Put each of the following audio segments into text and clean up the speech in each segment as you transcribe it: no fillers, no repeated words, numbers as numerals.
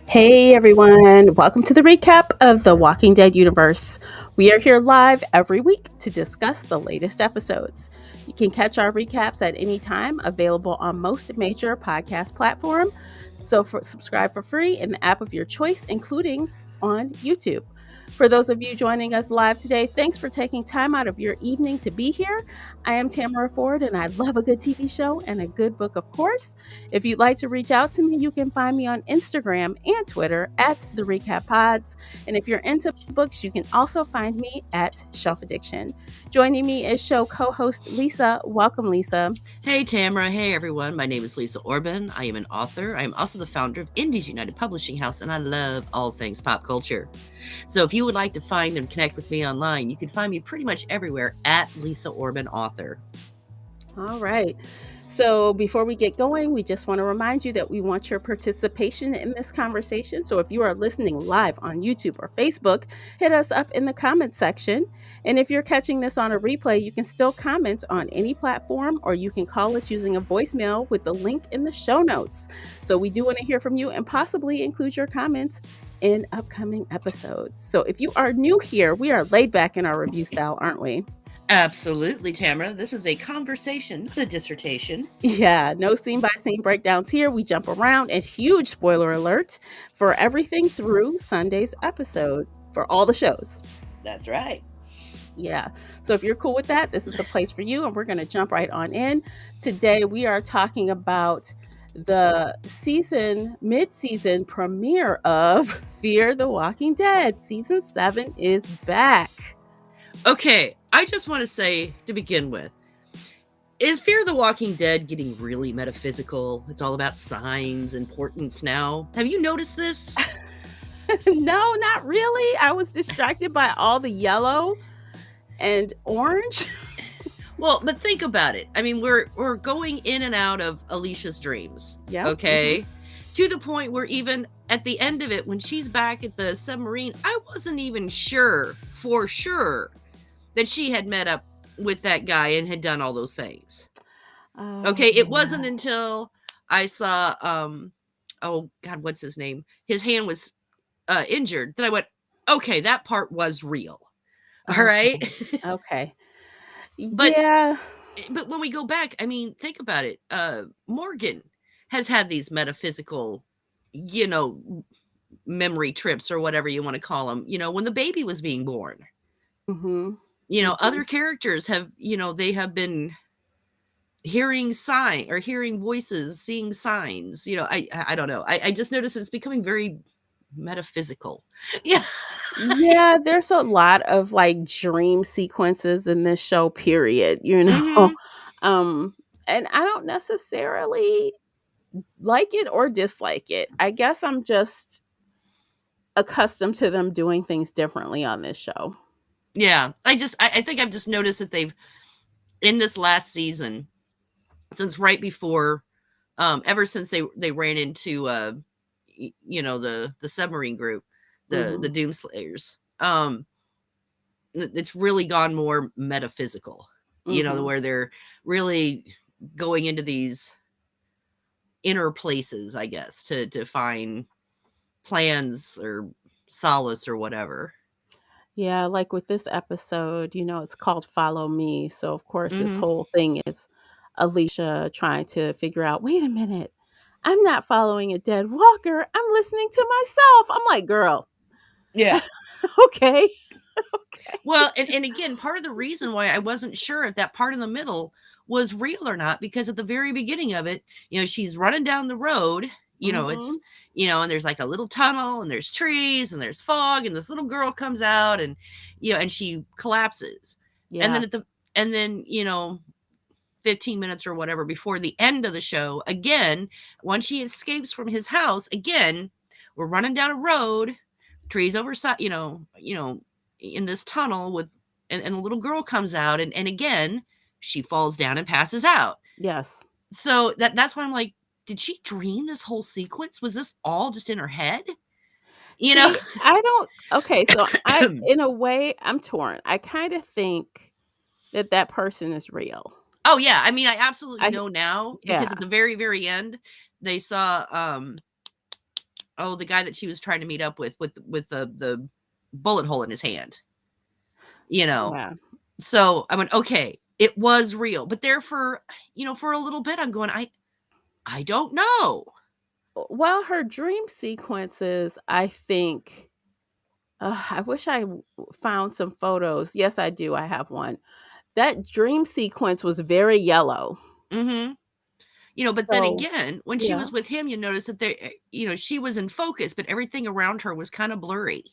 Hey everyone, welcome to the recap of the Walking Dead universe. We are here live every week to discuss the latest episodes. You can catch our recaps at any time, available on most major podcast platforms. Subscribe for free in the app of your choice, including on YouTube. For those of you joining us live today, thanks for taking time out of your evening to be here. I am Tamara Ford, and I love a good TV show and a good book, of course. If you'd like to reach out to me, you can find me on Instagram and Twitter at The Recap Pods. And if you're into books, you can also find me at Shelf Addiction. Joining me is show co host Lisa. Welcome, Lisa. Hey Tamara, hey everyone. My name is Lisa Orban. I am an author. I am also the founder of Indies United Publishing House, and I love all things pop culture. So if you would like to find and connect with me online, you can find me pretty much everywhere at Lisa Orban Author. All right. So before we get going, we just want to remind you that we want your participation in this conversation. So if you are listening live on YouTube or Facebook, hit us up in the comment section. And if you're catching this on a replay, you can still comment on any platform, or you can call us using a voicemail with the link in the show notes. So we do want to hear from you and possibly include your comments in upcoming episodes. So if you are new here, we are laid back in our review style, aren't we? Absolutely, Tamara. This is a conversation, not a dissertation. Yeah, no scene by scene breakdowns here. We jump around, and huge spoiler alert for everything through Sunday's episode for all the shows. That's right. Yeah. So if you're cool with that, this is the place for you, and we're going to jump right on in. Today, we are talking about the mid-season premiere of Fear the Walking Dead. Season 7 is back. Okay, I just want to say to begin with, is Fear the Walking Dead getting really metaphysical? It's all about signs and portents now. Have you noticed this? No, not really. I was distracted by all the yellow and orange. Well, but think about it. I mean, we're going in and out of Alicia's dreams. Yeah. Okay. To the point where even at the end of it, when she's back at the submarine, I wasn't even sure for sure that she had met up with that guy and had done all those things. Okay. It wasn't until I saw oh God, what's his name? His hand was injured that I went, okay, that part was real. All right. Okay. But Yeah. but when we go back, I mean, think about it. Morgan has had these metaphysical, memory trips or whatever you want to call them, when the baby was being born. Mm-hmm. Other characters have, they have been hearing hearing voices, seeing signs. I don't know. I just noticed it's becoming very metaphysical. Yeah. Yeah, there's a lot of like dream sequences in this show, period, Mm-hmm. Um, and I don't necessarily like it or dislike it. I guess I'm just accustomed to them doing things differently on this show. Yeah. I think I've just noticed that they've, in this last season, since right before, ever since they ran into the submarine group, the Doomslayers, it's really gone more metaphysical, where they're really going into these inner places, I guess, to find plans or solace or whatever. Yeah, like with this episode, it's called Follow Me. So, of course, this Mm-hmm. whole thing is Alicia trying to figure out, wait a minute, I'm not following a dead walker. I'm listening to myself. I'm like, girl, Yeah. okay. Okay. Well, and again, part of the reason why I wasn't sure if that part in the middle was real or not, because at the very beginning of it, she's running down the road, Mm-hmm. it's, and there's like a little tunnel and there's trees and there's fog and this little girl comes out and, and she collapses. And Yeah. then and then, 15 minutes or whatever before the end of the show, again, once she escapes from his house, again, we're running down a road, trees overside, in this tunnel with, and the little girl comes out and again, she falls down and passes out. Yes. So that's why I'm like, did she dream this whole sequence? Was this all just in her head? See, I don't. Okay, so in a way, I'm torn. I kind of think that person is real. Oh yeah, I mean, I absolutely I know now Yeah. because at the very very end, they saw Oh, the guy that she was trying to meet up with the bullet hole in his hand, you know. Yeah. So I went, okay, it was real. But there for, for a little bit, I'm going, I don't know. Well, her dream sequences, I think, I wish found some photos. Yes, I do. I have one. That dream sequence was very yellow. Mm-hmm. But then So, again, when she yeah. was with him, you notice that she was in focus, but everything around her was kind of blurry.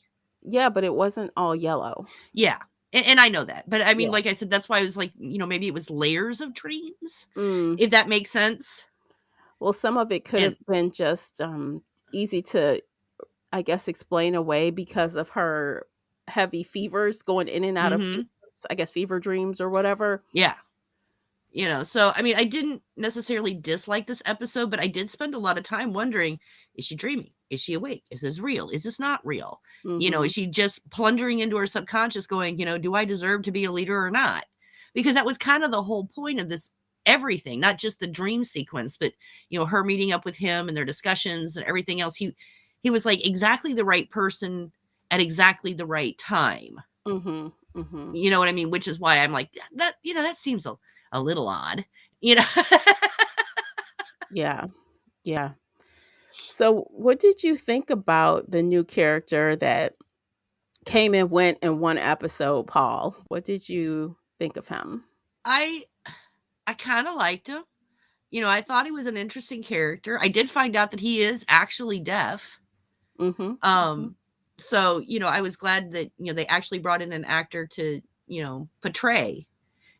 Yeah, but it wasn't all yellow. Yeah. And I know that. But I mean, Yeah. like I said, that's why I was like, maybe it was layers of dreams, Mm. if that makes sense. Well, some of it could And have been just easy to, I guess, explain away because of her heavy fevers going in and out of mm-hmm. fevers, I guess fever dreams or whatever. Yeah. So I mean, I didn't necessarily dislike this episode, but I did spend a lot of time wondering, is she dreaming? Is she awake? Is this real? Is this not real? Hmm. Is she just plundering into her subconscious going, do I deserve to be a leader or not? Because that was kind of the whole point of this everything, not just the dream sequence, but her meeting up with him and their discussions and everything else. He was like exactly the right person at exactly the right time. Hmm. Hmm. You know what I mean? Which is why I'm like, that seems a little odd, you know. Yeah. Yeah. So, what did you think about the new character that came and went in one episode, Paul? What did you think of him? I I kind of liked him. I thought he was an interesting character. I did find out that he is actually deaf. Mhm. Mhm. Um so, I was glad that, they actually brought in an actor to, portray.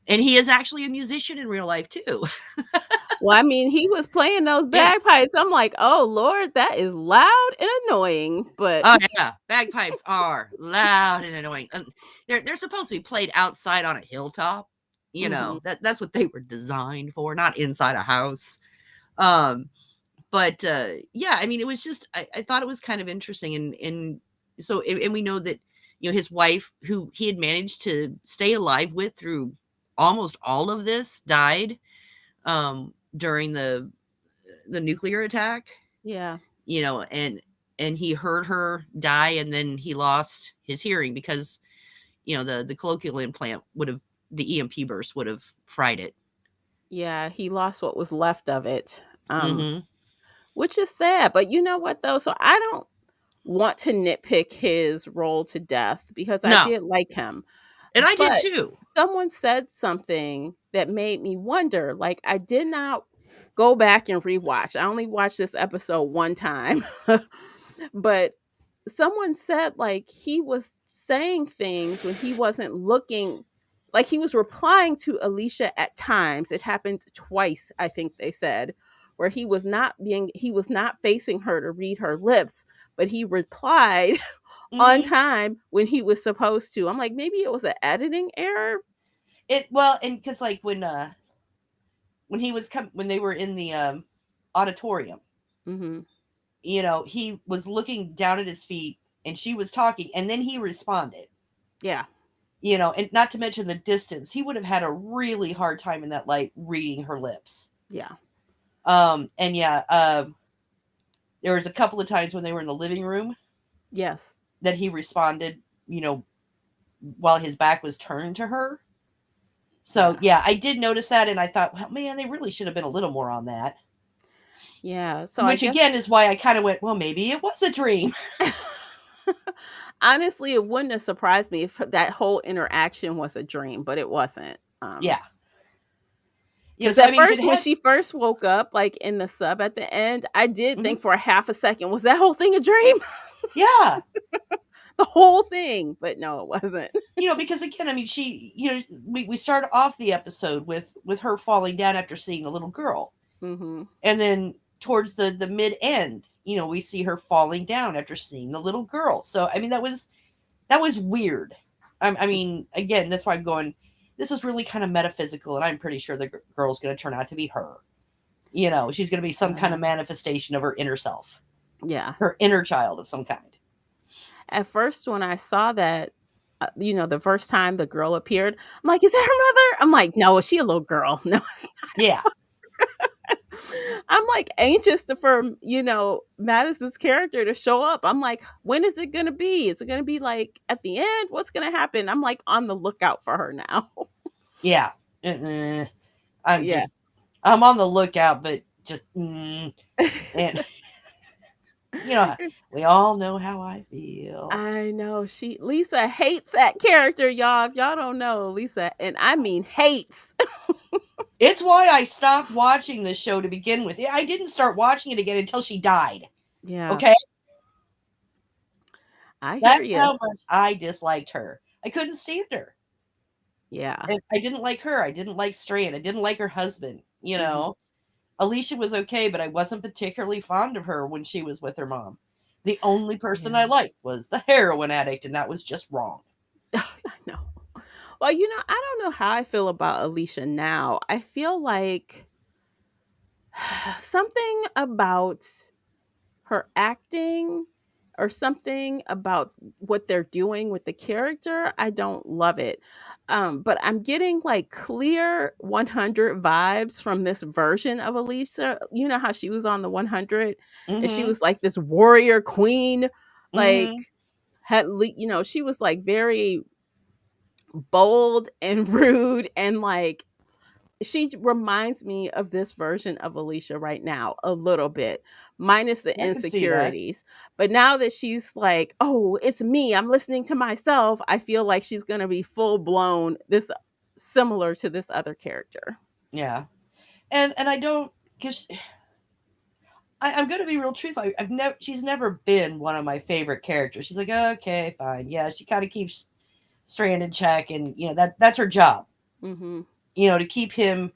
And he is actually a musician in real life too. Well, I mean, he was playing those Yeah. bagpipes. I'm like, "Oh, Lord, that is loud and annoying." But Oh yeah, bagpipes are loud and annoying. They're supposed to be played outside on a hilltop. mhm. That's what they were designed for, not inside a house. Um, but yeah, I mean, it was just I thought it was kind of interesting, and so and we know that his wife, who he had managed to stay alive with through almost all of this, died during the nuclear attack. Yeah. And he heard her die, and then he lost his hearing because the colloquial implant would have the EMP burst would have fried it. Yeah, he lost what was left of it. Mm-hmm. Which is sad, but you know what though? So I don't want to nitpick his role to death because I No, did like him. and I did But too. someone said something that made me wonder. Like, I did not go back and rewatch. I only watched this episode one time. But someone said, like, he was saying things when he wasn't looking, like, he was replying to Alicia at times. It happened twice, I think they said, where he was not facing her to read her lips, but he replied on Mm-hmm. time when he was supposed to. I'm like, maybe it was an editing error. And because like when he was when they were in the auditorium, Hmm. he was looking down at his feet, and she was talking, and then he responded. Yeah. And not to mention the distance, he would have had a really hard time in that light reading her lips. Yeah. And yeah, there was a couple of times when they were in the living room Yes. that he responded, while his back was turned to her. So Yeah. yeah, I did notice that, and I thought, well, man, they really should have been a little more on that. Yeah. So I Which guess again is why I kind of went, well, maybe it was a dream. honestly, it wouldn't have surprised me if that whole interaction was a dream, but it wasn't. Yeah. Because So I at mean, if it first, when had, she first woke up, like in the sub at the end, I did mhm, think for a half a second, was that whole thing a dream? yeah, The whole thing. But no, it wasn't. because again, I mean, she, we started off the episode with her falling down after seeing the little girl, Hmm. and then towards the mid end, we see her falling down after seeing the little girl. So I mean, that was weird. I mean, again, that's why I'm going. This is really kind of metaphysical, and I'm pretty sure the girl's going to turn out to be her. She's going to be some kind of manifestation of her inner self, Yeah. her inner child of some kind. At first, when I saw that, the first time the girl appeared, I'm like, is that her mother? I'm like, no, is she a little girl? No. Yeah. I'm like anxious for Madison's character to show up. I'm like, when is it gonna be? Is it gonna be like at the end? What's gonna happen? I'm like on the lookout for her now. Yeah. Uh-uh. I'm Yeah. just I'm on the lookout, but just and we all know how I feel. I know Lisa hates that character, y'all. If y'all don't know, Lisa, and I mean hates. It's why I stopped watching this show to begin with. I didn't start watching it again until she died. Yeah, Okay? I hear That's you. how much I disliked her. I couldn't stand her. Yeah. And I didn't like her. I didn't like Strand. I didn't like her husband. Hmm. Alicia was okay, but I wasn't particularly fond of her when she was with her mom. The only person I Yeah. liked was the heroin addict, and that was just wrong. I know. Well, I don't know how I feel about Alicia now. I feel like something about her acting or something about what they're doing with the character, I don't love it. But I'm getting like clear 100 vibes from this version of Alicia. You know how she was on the 100 and she Mhm. was like this warrior queen, Mhm. like she was like very bold and rude and like she reminds me of this version of Alicia right now a little bit, minus the I can see that. insecurities. But now that she's like, "Oh, it's me. I'm listening to myself." I feel like she's going to be full blown this similar to this other character. Yeah. And I don't because I'm gonna be real truthful. I've never she's never been one of my favorite characters. She's like, okay, fine. Yeah, she kind of keeps Strand in check, and that's her job. Mhm. To keep him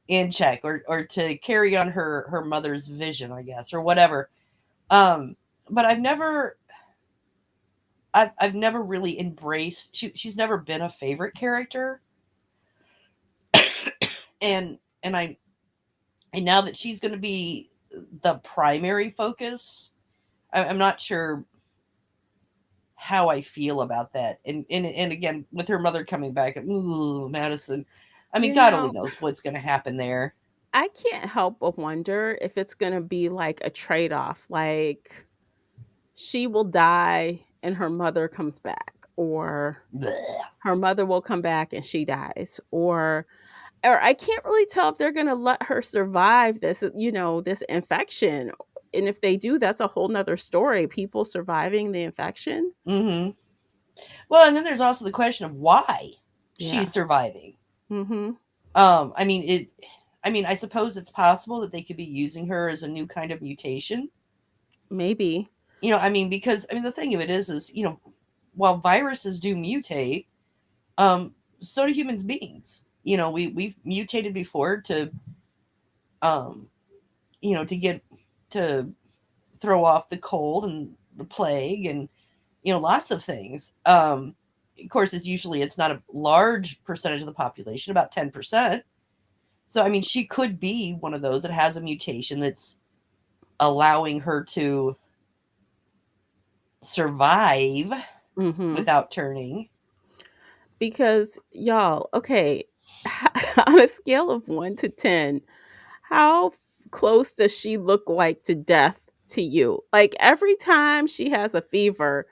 in check, or to carry on her mother's vision, I guess, or whatever. But I've never really embraced. She's never been a favorite character, and and now that she's going to be the primary focus, I'm not sure how I feel about that. And again, with her mother coming back, ooh, Madison. I mean, You God only know, knows what's going to happen there. I can't help but wonder if it's going to be like a trade-off, like she will die and her mother comes back, or Blech. her mother will come back and she dies, or I can't really tell if they're going to let her survive this infection. And if they do, that's a whole nother story. People surviving the infection. Mm-hmm. Well, and then there's also the question of why Yeah. she's surviving. Mhm. I mean it. I mean, I suppose it's possible that they could be using her as a new kind of mutation. Maybe. I mean, because I mean the thing of it is while viruses do mutate, so do humans beings. We've mutated before um, to get to throw off the cold and the plague and lots of things. Of course, it's not a large percentage of the population, about 10%. So I mean, she could be one of those that has a mutation that's allowing her to survive Mhm. without turning. Because y'all, okay, on a scale of 1 to 10, how close does she look like to death to you? Like every time she has a fever,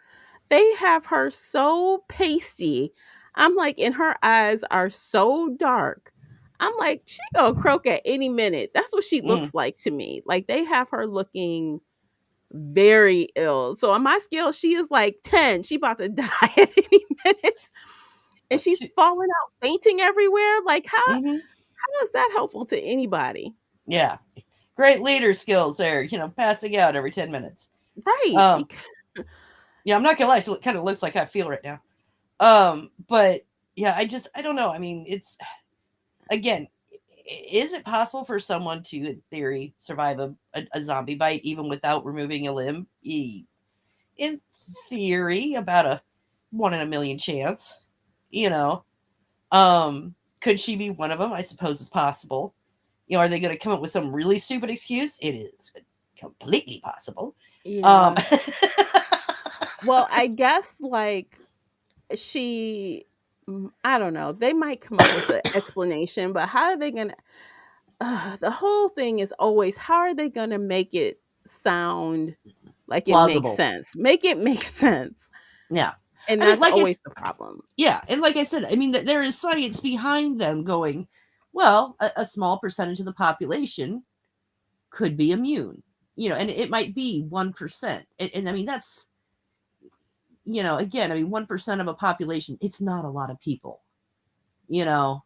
they have her so pasty. I'm like, and her eyes are so dark. I'm like, she gonna croak at any minute. That's what she Mm. looks like to me. Like they have her looking very ill. So on my scale, she is like 10. She about to die at any minute. And she's falling out, fainting everywhere. Like Mm-hmm. how is that helpful to anybody? Yeah, great leader skills there. Passing out every 10 minutes. Right. Um, Because yeah, I'm not gonna lie. So it kind of looks like I feel right now. But yeah, I don't know. I mean, it's again, is it possible for someone to, in theory, survive a zombie bite even without removing a limb? In theory, about a 1 in a million chance. You know, could she be one of them? I suppose it's possible. Are they going to come up with some really stupid excuse? It is completely possible. Um, yeah. Well, I guess like I don't know. They might come up with an explanation, but how are they going to the whole thing is always, how are they going to make it sound like it makes Plausible. sense? Make it make sense. Yeah. And I mean, that's like I always the problem. yeah, and like I said, I mean, there is science behind them going, well, a small percentage of the population could be immune, and it might be 1%. And I mean, that's, again, I mean, 1% of a population, it's not a lot of people, you know.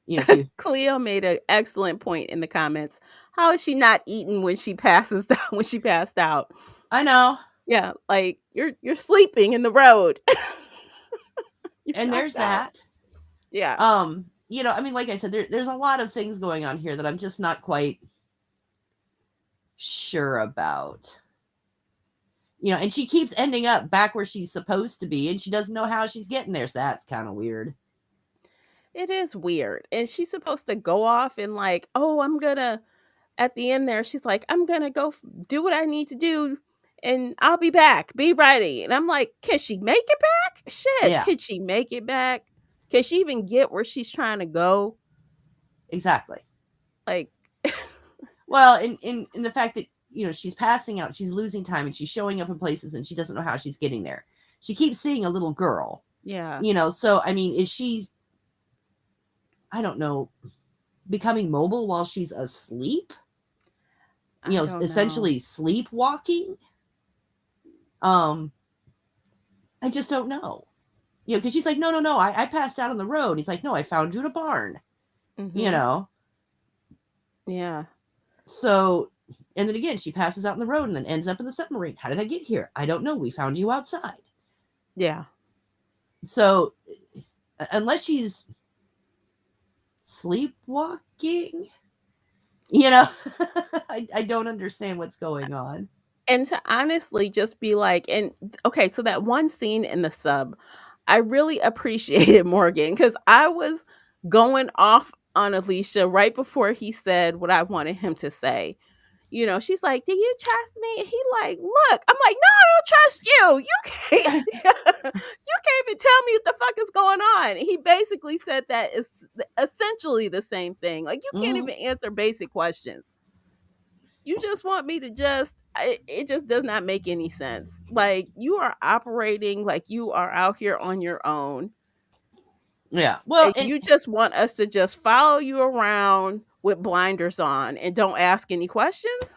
If you, Cleo made an excellent point in the comments. How is she not eating when she passes down when she passed out? I know, Yeah, like you're sleeping in the road. You're and there's knocked out. that. Yeah. I mean, like I said, there's a lot of things going on here that I'm just not quite sure about. And she keeps ending up back where she's supposed to be, and she doesn't know how she's getting there, so that's kind of weird. It is weird. And she's supposed to go off and like, "Oh, I'm going to at the end there, she's like, I'm going to go do what I need to do and I'll be back. Be ready." And I'm like, can she make it back? Shit, Yeah, could she make it back? Can she even get where she's trying to go? exactly. Like, Well, in the fact that she's passing out, she's losing time, and she's showing up in places, and she doesn't know how she's getting there. She keeps seeing a little girl, yeah, So I mean, is she? I don't know, becoming mobile while she's asleep? I don't know. Essentially sleepwalking. Um, I just don't know. Because she's like, no, no, no, I passed out on the road. He's like, no, I found you in a barn. You Mhm. know, Yeah. so, and then again, she passes out on the road and then ends up in the submarine. How did I get here? I don't know. We found you outside. Yeah. So, unless she's sleepwalking, you know, I don't understand what's going on. And to honestly just be like, and okay, so that one scene in the sub, I really appreciated Morgan because I was going off on Alicia right before he said what I wanted him to say. She's like, "Do you trust me?" And he like, "Look." I'm like, "No, I don't trust you. You can't you can't even tell me what the fuck is going on." And he basically said that is essentially the same thing. Like, you can't Hmm. even answer basic questions. You just want me to it just does not make any sense. Like, you are operating like you are out here on your own, Yeah. Well, and you just want us to just follow you around with blinders on and don't ask any questions?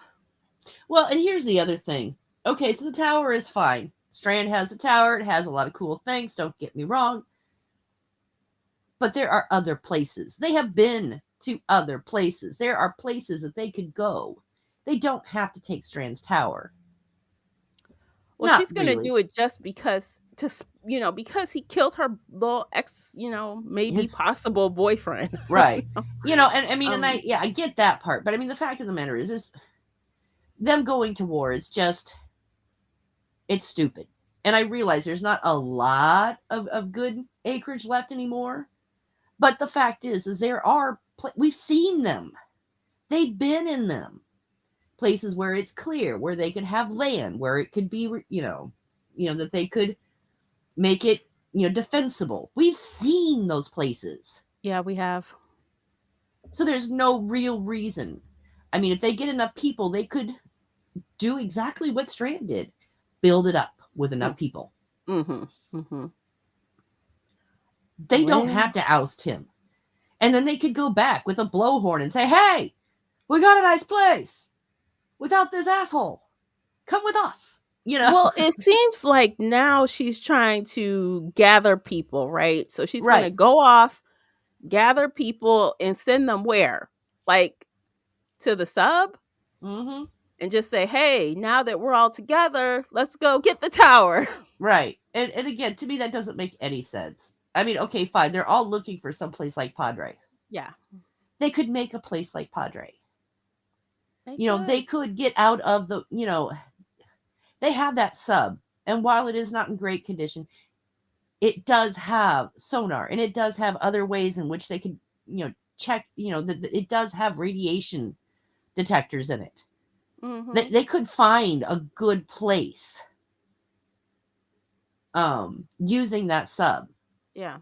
and here's the other thing. Okay, so the tower is fine. Strand has a tower. It has a lot of cool things. Don't get me wrong. But there are other places. They have been to other places. There are places that they could go. They don't have to take Strand's tower. Well, Not she's gonna really. do it just because because he killed her little ex, maybe His possible boyfriend. right. And I mean, and um, I get that part, but I mean, the fact of the matter is them going to war is just it's stupid. And I realize there's not a lot of good acreage left anymore. But the fact is there are we've seen them. They've been in them places where it's clear, where they could have land, where it could be, that they could make it, defensible. We've seen those places. yeah, we have. So there's no real reason. I mean, if they get enough people, they could do exactly what Strand did, build it up with enough people. Mm-hmm. Mm-hmm. They don't have Well, to oust him. And then they could go back with a blowhorn and say, hey, we got a nice place without this asshole. Come with us. well, it seems like now she's trying to gather people, right? So she's gonna Right. go off, gather people, and send them where? Like, to the sub? Mm-hmm. And just say, "Hey, now that we're all together, let's go get the tower." Right. And again, to me, that doesn't make any sense. I mean, okay, fine. They're all looking for some place like Padre. Yeah, They could make a place like Padre. they They could. could get out of they have that sub. And while it is not in great condition, it does have sonar and it does have other ways in which they could, check, that it does have radiation detectors in it. Mhm. They could find a good place using that sub Yeah.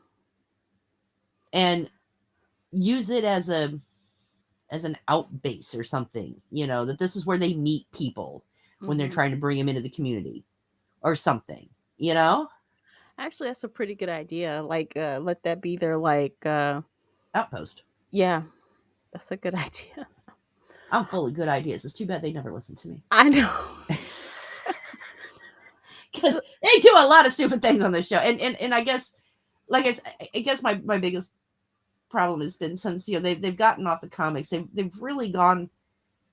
and use it as a as an out base or something, that this is where they meet people when they're Mhm. trying to bring them into the community or something, you know? Actually, that's a pretty good idea. Like, let that be their Outpost. yeah, that's a good idea. I'm full of good ideas. It's too bad they never listen to me. I know. Because So, they do a lot of stupid things on this show. And I guess, like I guess my biggest problem has been since, they've gotten off the comics, they've really gone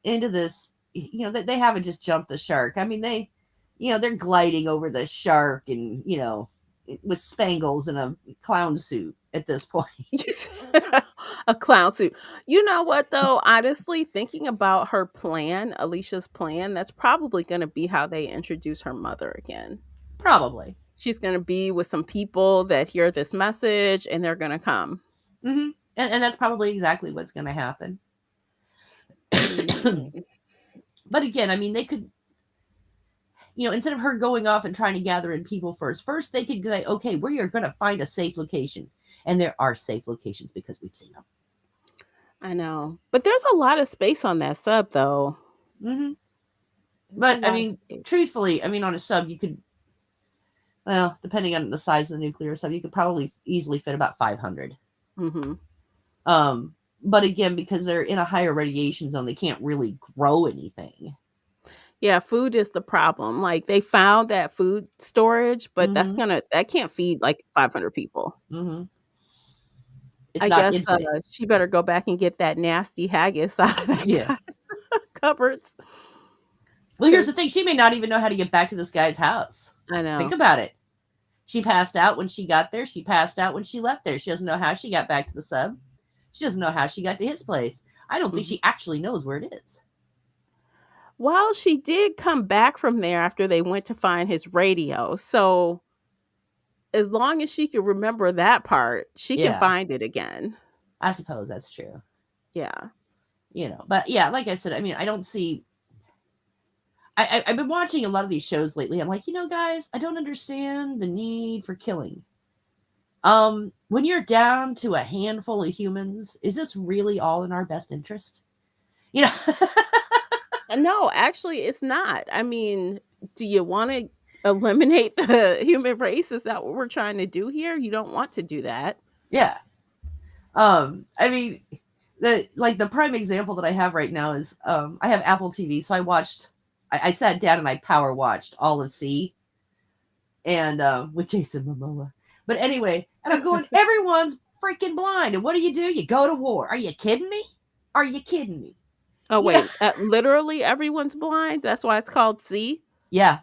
into this, they haven't just jumped the shark. I mean, they're gliding over the shark and, with spangles and a clown suit at this point. you said a clown suit. You know what though? Honestly, thinking about her plan, Alicia's plan, that's probably going to be how they introduce her mother again. Probably. She's going to be with some people that hear this message and they're going to come. And that's probably exactly what's going to happen. Mhm. But again, I mean, they could, instead of her going off and trying to gather in people first they could say, okay, we are going to find a safe location. And there are safe locations because we've seen them. I know. But there's a lot of space on that sub though. hmm There's a But I lot of mean, space. truthfully, I mean, on a sub, you could, well, depending on the size of the nuclear sub, you could probably easily fit about 500. Mhm. But again, because they're in a higher radiation zone, they can't really grow anything. Yeah, food is the problem. Like they found that food storage, but hmm that can't feed like 500 people. hmm It's I not guess infinite. she better go back and get that nasty haggis out of that Yeah. guy's cupboards. Well, here's the Cause thing: she may not even know how to get back to this guy's house. I Think know. about it. She passed out when she got there. She passed out when she left there. She doesn't know how she got back to the sub. She doesn't know how she got to his place. I don't think Mhm. she actually knows where it is. Well, she did come back from there after they went to find his radio. So as long as she can remember that part, she can Yeah, find it again. I suppose that's true. Yeah. But yeah, like I said, I mean, I don't see. I've been watching a lot of these shows lately. I'm like, guys, I don't understand the need for killing. When you're down to a handful of humans, is this really all in our best interest? You know, No, actually, it's not. I mean, do you want to eliminate the human race? Is that what we're trying to do here? You don't want to do that. yeah. I mean, the prime example that I have right now is I have Apple TV, so I sat down and I power watched all of C and with Jason Momoa. But anyway, and I'm going, everyone's freaking blind, and what do? You go to war. Are you kidding me? Are you kidding me? Oh, You know, wait. Literally, everyone's blind. That's why it's called C. yeah.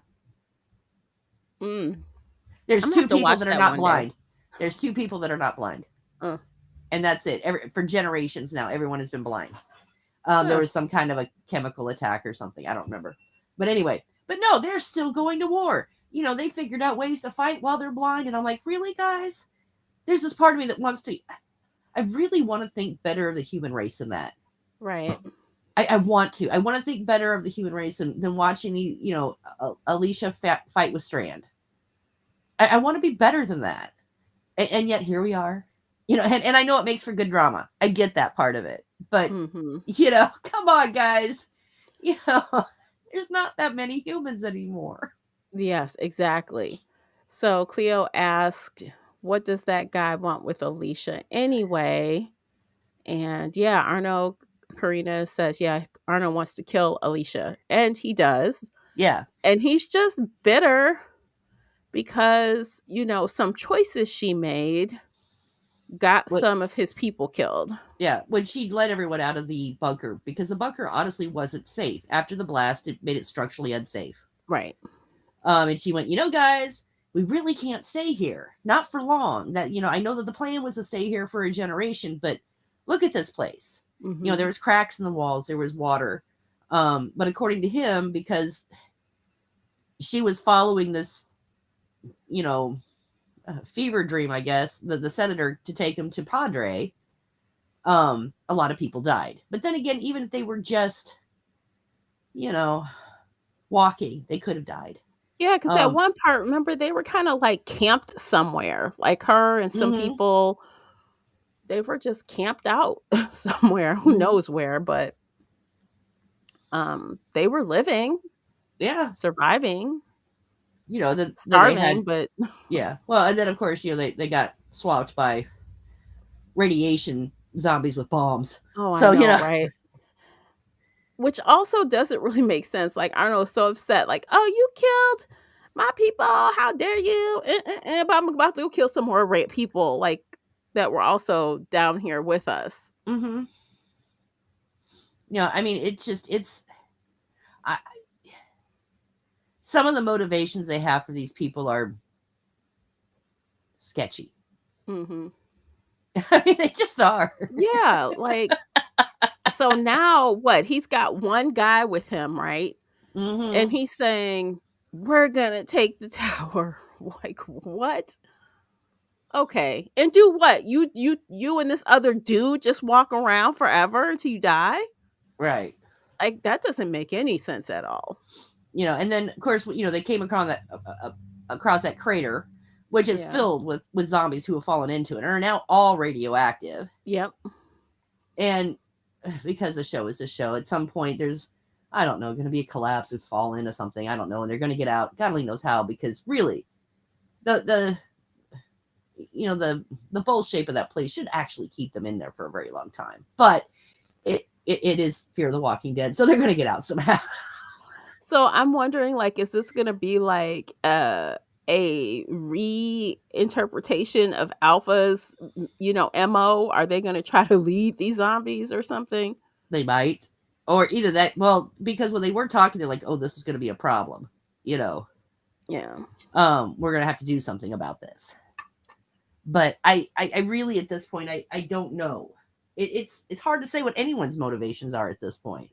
Mm. There's I'm gonna two have to people watch that are that not one day. blind. There's two people that are not blind, Uh, and that's it. For generations now, everyone has been blind. There huh. was some kind of a chemical attack or something. I don't remember. But anyway, but no, they're still going to war. They figured out ways to fight while they're blind. And I'm like, really, guys? There's this part of me that wants to, I really want to think better of the human race than that. Right. I want to. I want to think better of the human race than watching Alicia fight with Strand. I want to be better than that. And yet here we are. And I know it makes for good drama. I get that part of it. But, Hmm. come on, guys. You know, there's not that many humans anymore. Yes, exactly. So Cleo asked, "What does that guy want with Alicia anyway?" And yeah, Arno, Karina says, "Yeah, Arno wants to kill Alicia," and he does. Yeah. And he's just bitter because some choices she made got What some of his people killed. yeah, when she let everyone out of the bunker because the bunker honestly wasn't safe. After the blast, it made it structurally unsafe. Right. And she went, guys, we really can't stay here. Not for long. That, I know that the plan was to stay here for a generation, but look at this place. There Hmm. was cracks in the walls, there was water. But according to him, because she was following this, you know, fever dream, I guess, the senator to take him to Padre, a lot of people died. But then again, even if they were just, you know, walking, they could have died. Yeah, because at Um, one part, remember, they were kind of like camped somewhere, like her and some mm-hmm, people. they were just camped out somewhere, who Hmm. knows where, but they were living, Yeah. surviving, Then they starving, had, but yeah. Well, and then of course, they got swamped by radiation zombies with bombs. oh, I So, know, right? Which also doesn't really make sense. Like Arnold's so upset, like, "Oh, you killed my people! How dare you?" But I'm about to go kill some more people, like that were also down here with us. hmm I mean, it's I, some of the motivations they have for these people are sketchy. Hmm. I mean, they just are. Yeah, like so now what? He's got one guy with him, right? Hmm. And he's saying, "We're gonna take the tower." Like what? Okay, and do what? You and this other dude just walk around forever until you die? Right. Like that doesn't make any sense at all. And then of course, they came across that crater, which is Yeah. filled with zombies who have fallen into it and are now all radioactive. Yep. And because the show is the show, at some point there's, I don't know, going to be a collapse or fall into something. I don't know, and they're going to get out. God only knows how, because really, the the bowl shape of that place should actually keep them in there for a very long time. But it is Fear of the Walking Dead, so they're going to get out somehow. So I'm wondering, like, is this gonna be like a reinterpretation of Alpha's, MO? Are they gonna try to lead these zombies or something? They might, or either that. Well, because when they were talking, they're like, "Oh, this is going to be a problem." You know, Yeah. we're going to have to do something about this. But I really at this point I don't know. It's hard to say what anyone's motivations are at this point.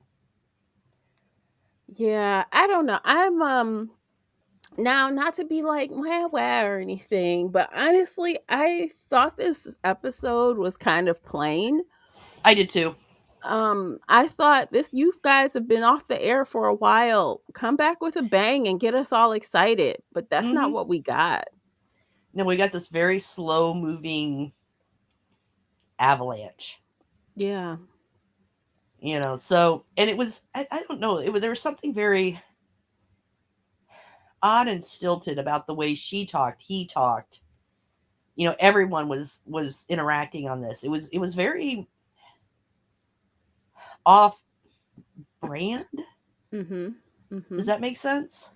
Yeah, I don't know. I'm now not to be like wah or anything, but honestly, I thought this episode was kind of plain. I did too. I thought this you guys have been off the air for a while. Come back with a bang and get us all excited. But that's not Mm-hmm. what we got. Now we got this very slow moving avalanche. Yeah. So and it was I don't know, there was something very odd and stilted about the way she talked, he talked. Everyone was interacting on this. It was very off brand. Mhm. Does Mhm. that make sense?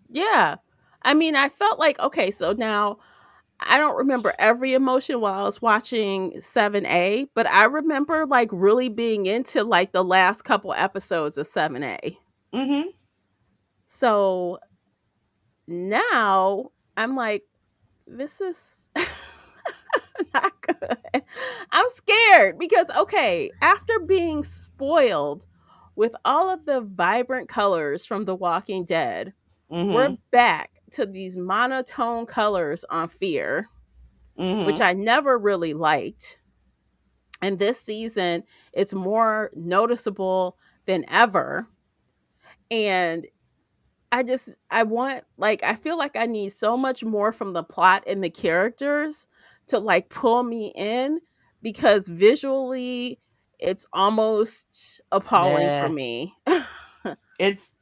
Yeah. I mean, I felt like okay, so now I don't remember every emotion while I was watching 7A, but I remember like really being into like the last couple episodes of 7A. Mm-hmm. So now I'm like, this is not good. I'm scared because, okay, after being spoiled with all of the vibrant colors from The Walking Dead, we're Mm-hmm. back to these monotone colors on Fear, which Mm-hmm. I never really liked. And this season, it's more noticeable than ever. And I want like I feel like I need so much more from the plot and the characters to like pull me in because visually it's almost appalling for Nah. me. It's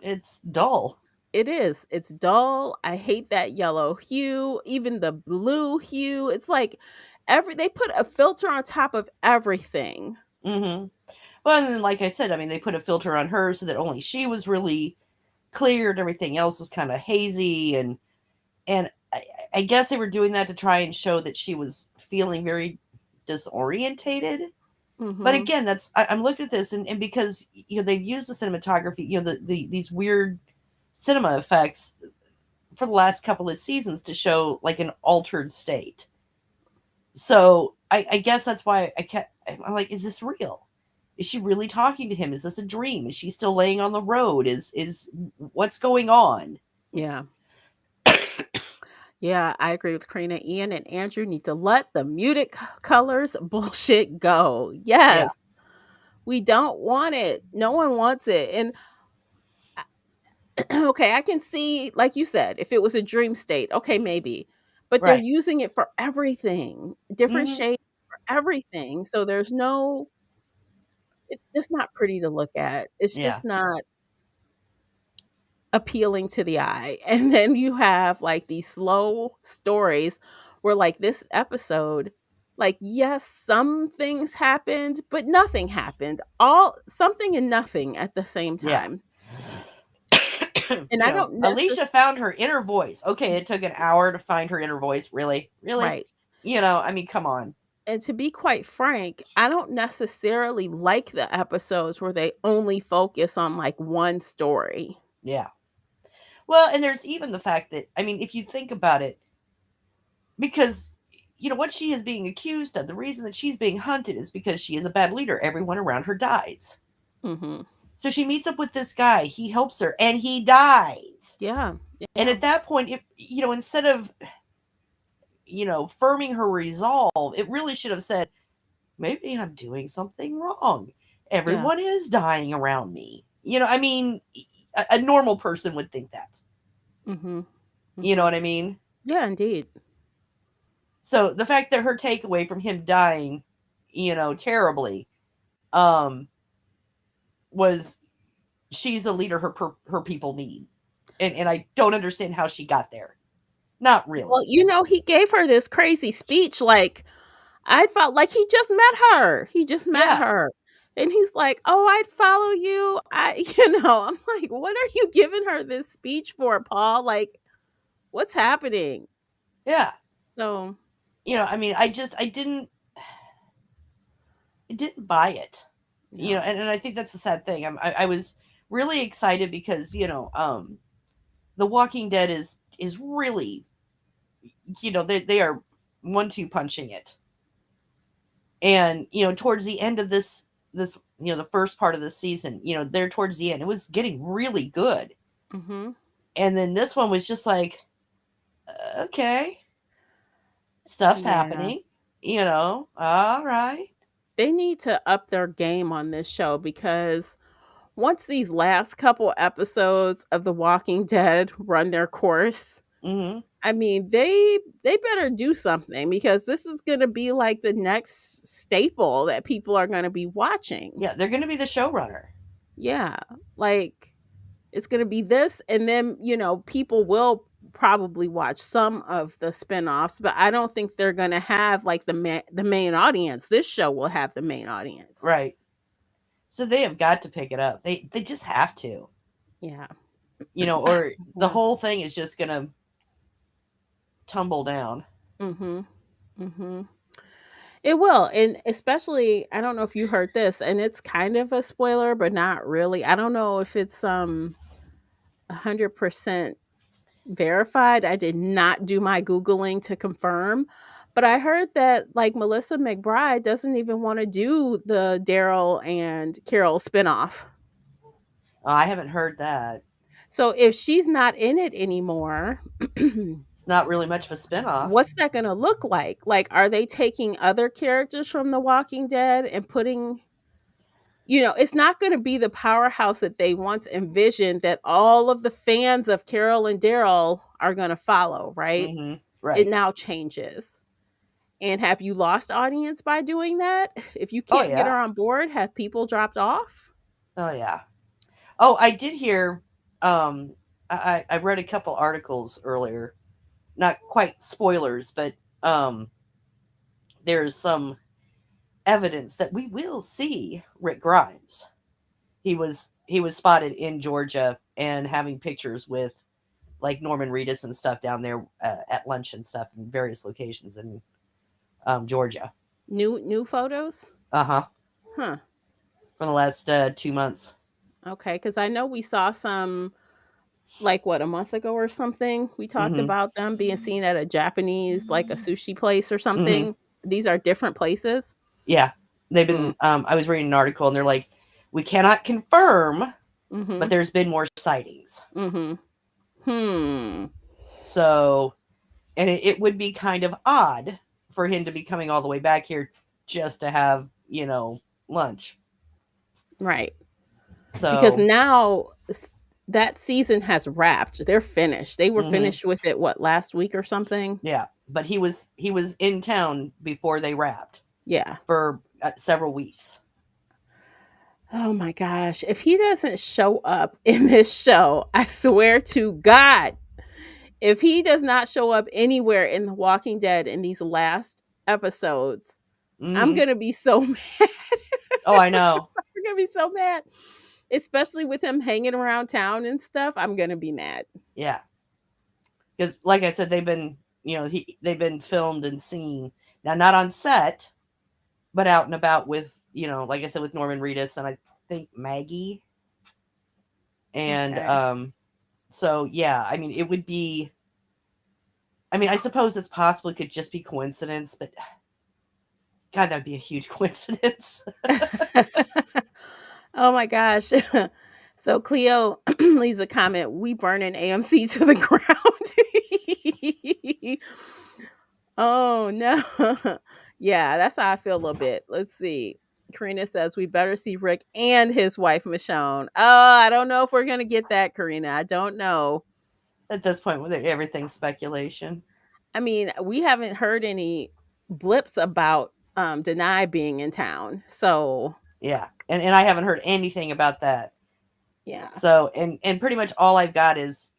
it's dull. It is. It's dull. I hate that yellow hue, even the blue hue. It's like they put a filter on top of everything. Mm-hmm. Well, and then, like I said, I mean, they put a filter on her so that only she was really clear, and everything else was kind of hazy, and I guess they were doing that to try and show that she was feeling very disorientated. But Mhm. again, I'm looking at this, and because they've used the cinematography, these weird cinema effects for the last couple of seasons to show like an altered state. So I guess that's why I'm like, is this real? Is she really talking to him? Is this a dream? Is she still laying on the road? Is what's going on? Yeah. Yeah, I agree with Karina. Ian and Andrew need to let the muted colors bullshit go. Yeah. Yes. We don't want it. No one wants it. And okay, I can see, like you said, if it was a dream state, okay, maybe. But they're Right. using it for everything, different Hmm. shades everything. So there's no, it's just not pretty to look at. It's Yeah. just not appealing to the eye. And then you have like these slow stories where like this episode, like yes, some things happened, but nothing happened. All something and nothing at the same Yeah. time. And I don't Alicia necessarily found her inner voice. Okay, it took an hour to find her inner voice. Really? Really? right. I mean, come on. And to be quite frank, I don't necessarily like the episodes where they only focus on like one story. Yeah. Well, and there's even the fact that, I mean, if you think about it, because, what she is being accused of, the reason that she's being hunted is because she is a bad leader. Everyone around her dies. Mhm. So she meets up with this guy. He helps her, and he dies. Yeah. And Yeah. at that point, instead of, firming her resolve, it really should have said, maybe I'm doing something wrong. Yeah. Everyone is dying around me. I mean, a normal person would think that. Mhm. You know Mhm. what I mean? Yeah, indeed. So the fact that her takeaway from him dying, terribly, um, was she's a leader her people need. And I don't understand how she got there. Not Well, really. he gave her this crazy speech like I felt like he just met her. He just met Yeah. her. And he's like, "Oh, I'd follow you." I'm like, "What are you giving her this speech for, Paul? Like, what's happening?" Yeah. So, I mean, I didn't buy it. no. And I think that's the sad thing. I was really excited because, The Walking Dead is really, they are 1-2 punching it. And, towards the end of this, the first part of the season, there towards the end, it was getting really good. Mhm. And then this one was just like, okay, stuff's Yeah. happening, all right. They need to up their game on this show because once these last couple episodes of The Walking Dead run their course, Hmm. I mean, they better do something because this is going to be like the next staple that people are going to be watching. Yeah, they're going to be the showrunner. Yeah. Like it's going to be this and then, people will probably watch some of the spin-offs, but I don't think they're going to have like the main audience. This show will have the main audience. Right. So they have got to pick it up. They just have to. Yeah. Or the Yeah. whole thing is just going to tumble down. Mhm. Mhm. It will, and especially I don't know if you heard this, and it's kind of a spoiler, but not really. I don't know if it's 100% verified. I did not do my googling to confirm, but I heard that like Melissa McBride doesn't even want to do the Daryl and Carol spinoff. Oh, I haven't heard that. So if she's not in it anymore, It's not really much of a spinoff. what's that going to look like? Like, are they taking other characters from The Walking Dead and putting it's not going to be the powerhouse that they once envisioned that all of the fans of Carol and Daryl are going to follow, right? Hmm. It Right. now changes. And have you lost audience by doing that? If you Oh, can't get her yeah. on board, have people dropped off? Oh, yeah. Oh, I did hear, um, I read a couple articles earlier, not quite spoilers, but um, there's some evidence that we will see Rick Grimes. He was spotted in Georgia and having pictures with like Norman Reedus and stuff down there at lunch and stuff in various locations in Georgia. New photos? Uh huh. Huh. For the last 2 months. Okay, cuz I know we saw some like what a month ago or something. We talked Mm about them being seen at a Japanese like a sushi place or hmm. Mm hmm. something. These are different places. Yeah. They've Mm. been. I was reading an article and they're like, we cannot confirm, but Mhm. there's been more sightings. Mhm. Hmm. So, and it would be kind of odd for him to be coming all the way back here just to have, lunch. Right. Because So, now that season has wrapped. They're finished. They were hmm, finished with it what last week or something. yeah. But he was in town before they wrapped. Yeah. for several weeks. Oh my gosh. If he doesn't show up in this show, I swear to God, if he does not show up anywhere in The Walking Dead in these last episodes, I'm Hmm. going to be so mad. Oh, I know. I'm going to be so mad. Especially with him hanging around town and stuff, I'm going to be mad. Yeah, because like I said, they've been they've been filmed and seen now, not on set, but out and about with like I said, with Norman Reedus and I think Maggie, and Okay. so yeah, I mean it would be. I mean, I suppose it's possible it could just be coincidence, but God, that'd be a huge coincidence. Oh my gosh. So Cleo leaves a comment, we burning AMC to the ground. Oh no. Yeah, that's how I feel a little bit. Let's see. Karina says we better see Rick and his wife Michonne. Oh, I don't know if we're gonna get that, Karina. I don't know. At this point, with everything's speculation. I mean, we haven't heard any blips about Deny being in town. So Yeah, and I haven't heard anything about that. yeah. So and pretty much all I've got is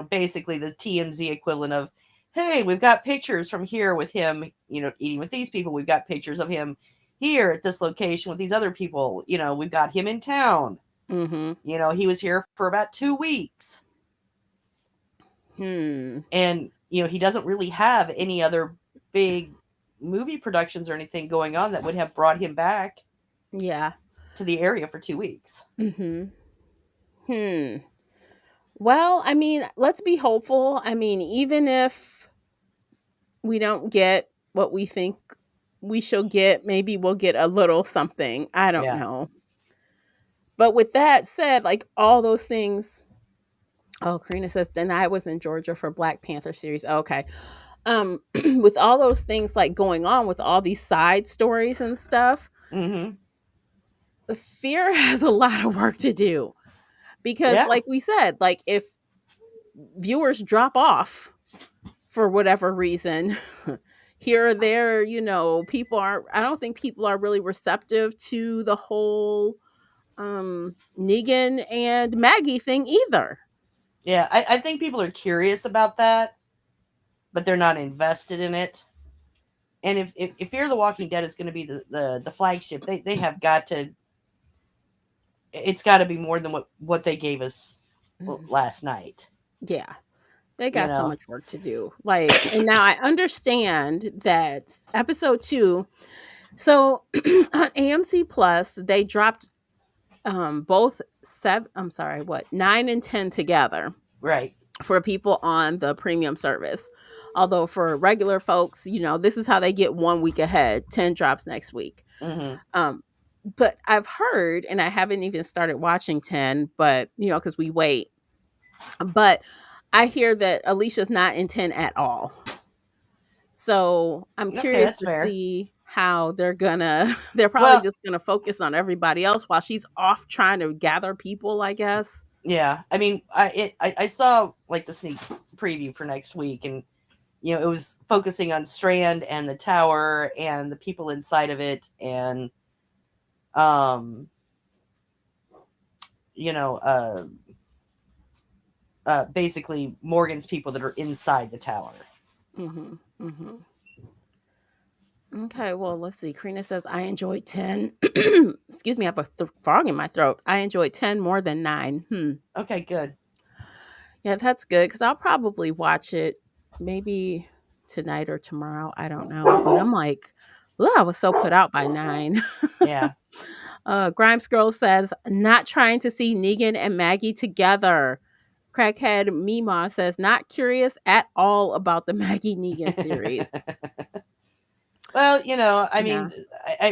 basically the TMZ equivalent of, hey, we've got pictures from here with him, eating with these people. We've got pictures of him here at this location with these other people. We've got him in town. Mm-hmm. He was here for about 2 weeks. Hmm. And he doesn't really have any other big movie productions or anything going on that would have brought him back Yeah. to the area for 2 weeks. Mm-hmm. Hmm. Well, I mean, let's be hopeful. I mean, even if we don't get what we think we shall get, maybe we'll get a little something. I don't Yeah. know. But with that said, like all those things. Oh, Karina says Denai was in Georgia for Black Panther series. Okay. With all those things like going on with all these side stories and stuff, Mm-hmm. the Fear has a lot of work to do. Because Yeah. like we said, like if viewers drop off for whatever reason, here or there, people are I don't think people are really receptive to the whole Negan and Maggie thing either. Yeah. I think people are curious about that, but they're not invested in it. And if Fear the Walking Dead is going to be the flagship, they have got to. It's got to be more than what they gave us Mhm. last night. Yeah. They You got so know. much work to do. Like, and now I understand that episode 2. So on AMC Plus, they dropped both seven. I'm sorry, what 9 and 10 together Right. for people on the premium service. Although for regular folks, this is how they get 1 week ahead. 10 drops next week. Mm-hmm. Um, but I've heard, and I haven't even started watching 10, but because we wait. But I hear that Alicia's not in 10 at all. So I'm Okay, curious that's to fair. see how they're probably Well, just gonna focus on everybody else while she's off trying to gather people, I guess. yeah. I mean, I saw like the sneak preview for next week, and it was focusing on Strand and the tower and the people inside of it, and um, you know, uh, basically Morgan's people that are inside the tower. Hmm. Hmm. Okay, well, let's see. Karina says, I enjoyed 10. Excuse me, I have a frog in my throat. I enjoyed 10 more than 9. Okay, good. Yeah, that's good because I'll probably watch it maybe tonight or tomorrow. I don't know. But I'm like, I was so put out by 9. Yeah. Grimes Girl says, not trying to see Negan and Maggie together. Crackhead Mima says, not curious at all about the Maggie Negan series. Well, I Yeah, mean,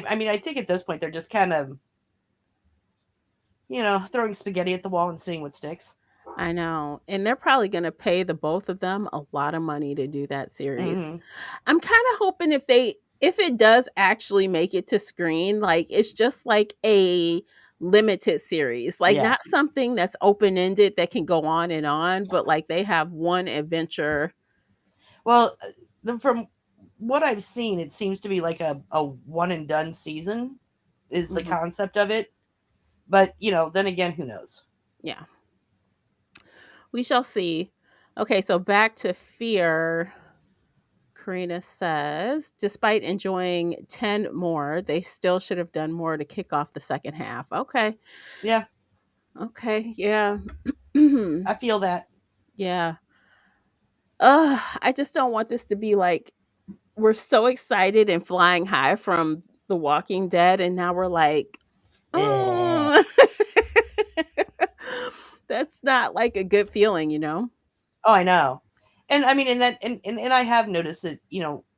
I mean, I think at this point they're just kind of, throwing spaghetti at the wall and seeing what sticks. I know. And they're probably going to pay the both of them a lot of money to do that series. Hmm. I'm kind of hoping if it does actually make it to screen, like it's just like a limited series, like Yeah. not something that's open ended that can go on, but like they have one adventure. Well, from what I've seen, it seems to be like a one and done season is the Mhm. concept of it. But, then again, who knows? Yeah. We shall see. Okay, so back to Fear. Karina says, despite enjoying 10 more, they still should have done more to kick off the second half. Okay. Yeah, Okay. Yeah. I feel that. Yeah. I just don't want this to be like we're so excited and flying high from The Walking Dead, and now we're like, Eh. oh, that's not like a good feeling, you know? Oh, I know. And I mean, and I have noticed that,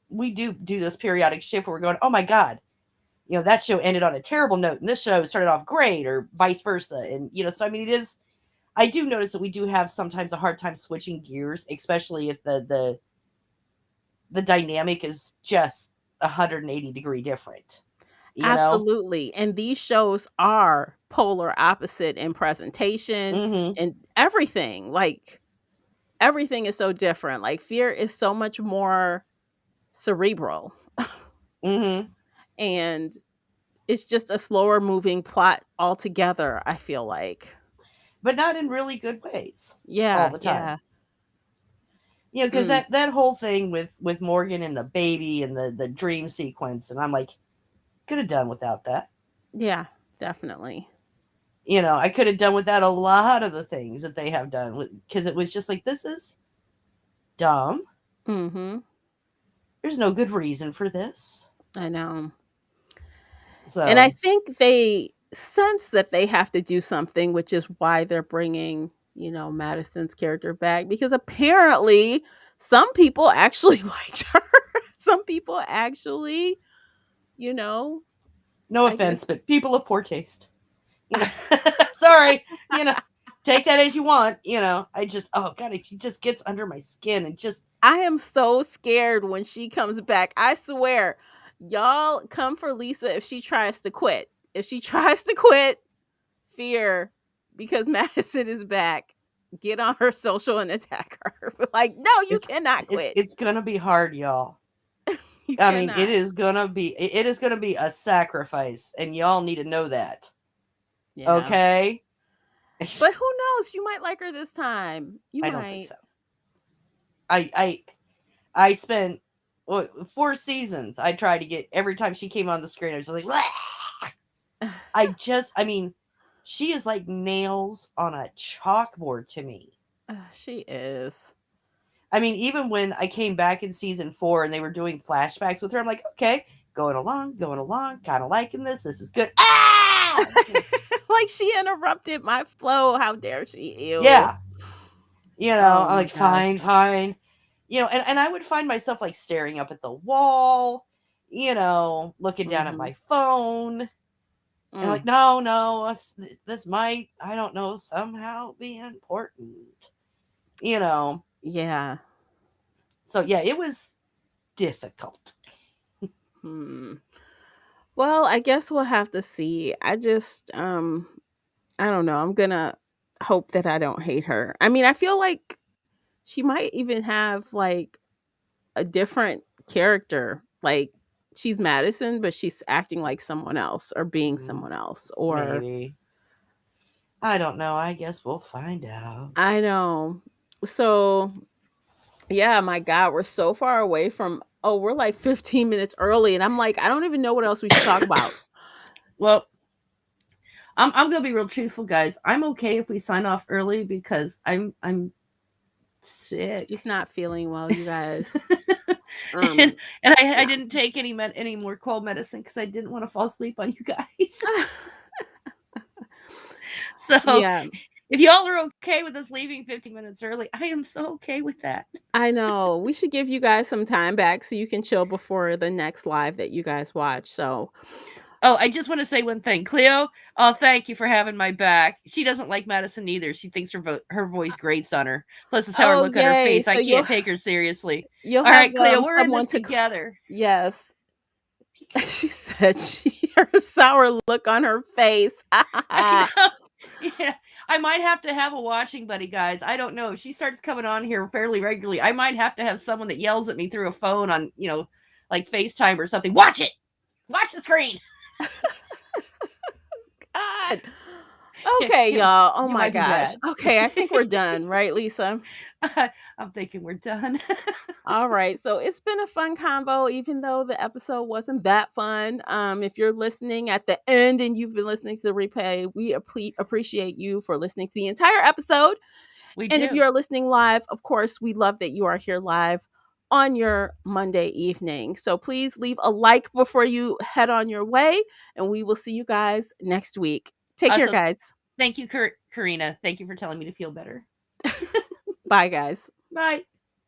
we do this periodic shift where we're going, oh my God, that show ended on a terrible note and this show started off great, or vice versa. And, so I mean, I do notice that we do have sometimes a hard time switching gears, especially if the dynamic is just 180-degree different, you know? Absolutely. And these shows are polar opposite in presentation Mm and everything. Like everything is so different. Like Fear is so much more cerebral hmm. Mm hmm. and it's just a slower moving plot altogether, I feel like. But not in really good ways all Yeah, the yeah. time. Because Mm, that whole thing with Morgan and the baby and the dream sequence, and I'm like, could have done without that. yeah, definitely. I could have done without a lot of the things that they have done, because it was just like, this is dumb. Mhm. There's no good reason for this. I know. And I So, think they sense that they have to do something, which is why they're bringing, Madison's character back because apparently some people actually liked her. Some people actually, you know, no I guess offense, but people of poor taste. You know, sorry. Take that as you want. I just, oh God, she just gets under my skin and just, I am so scared when she comes back. I swear, y'all come for Lisa if she tries to quit. If she tries to quit, Fear because Madison is back. Get on her social and attack her. Like, no, you it's, cannot it's, quit. it's gonna be hard, y'all. You I mean, cannot. it is gonna be a sacrifice, and y'all need to know that. Yeah. Okay? But who knows? You might like her this time. You I don't think might. so. I spent 4 seasons. I tried to get every time she came on the screen. I was just like, I mean, she is like nails on a chalkboard to me. She is. I mean, even when I came back in season 4 and they were doing flashbacks with her, I'm like, okay, going along, kind of liking this. This is good. Ah! Like she interrupted my flow. How dare she? Ew. Yeah. Oh I'm my like, gosh. fine, fine. And I would find myself like staring up at the wall, looking down at Mm-hmm. my phone. And like, Mm. no, no, this might, I don't know, somehow be important, you know. Yeah. So yeah, it was difficult. Hmm. Well, I guess we'll have to see. I don't know. I'm gonna hope that I don't hate her. I mean, I feel like she might even have like a different character. Like she's Madison, but she's acting like someone else or being Mm, someone else. Or maybe. I don't know. I guess we'll find out. I know. So yeah, my God, we're so far away from we're like 15 minutes early. And I'm like, I don't even know what else we should talk about. Well, I'm gonna be real truthful, guys. I'm okay if we sign off early because I'm She's sick. not feeling well, you guys. and Um and I yeah. didn't take any more cold medicine because I didn't want to fall asleep on you guys. So Yeah, if y'all are okay with us leaving 15 minutes early, I am so okay with that. I know. We should give you guys some time back so you can chill before the next live that you guys watch. So, Oh, I just want to say one thing, Cleo. Oh, thank you for having my back. She doesn't like Madison either. She thinks her voice grates on her. Plus, it's how her oh look on her yay! face. I So can't take her seriously. you'll All have right, Cleo, we're in this someone to together. yes. She said she her sour look on her face. I know. Yeah, I might have to have a watching buddy, guys. I don't know. If she starts coming on here fairly regularly, I might have to have someone that yells at me through a phone on, like FaceTime or something. Watch it. Watch the screen. God. Okay, You, y'all. Oh you my might be gosh. mad. Okay, I think we're done, right, Lisa? I'm thinking we're done. All right. So it's been a fun convo, even though the episode wasn't that fun. If you're listening at the end and you've been listening to the replay, we appreciate you for listening to the entire episode. We And if do. you're listening live, of course, we love that you are here live on your Monday evening. So please leave a like before you head on your way, and we will see you guys next week. Take care, Also, guys. thank you, Karina. Thank you for telling me to feel better. Bye, guys. Bye.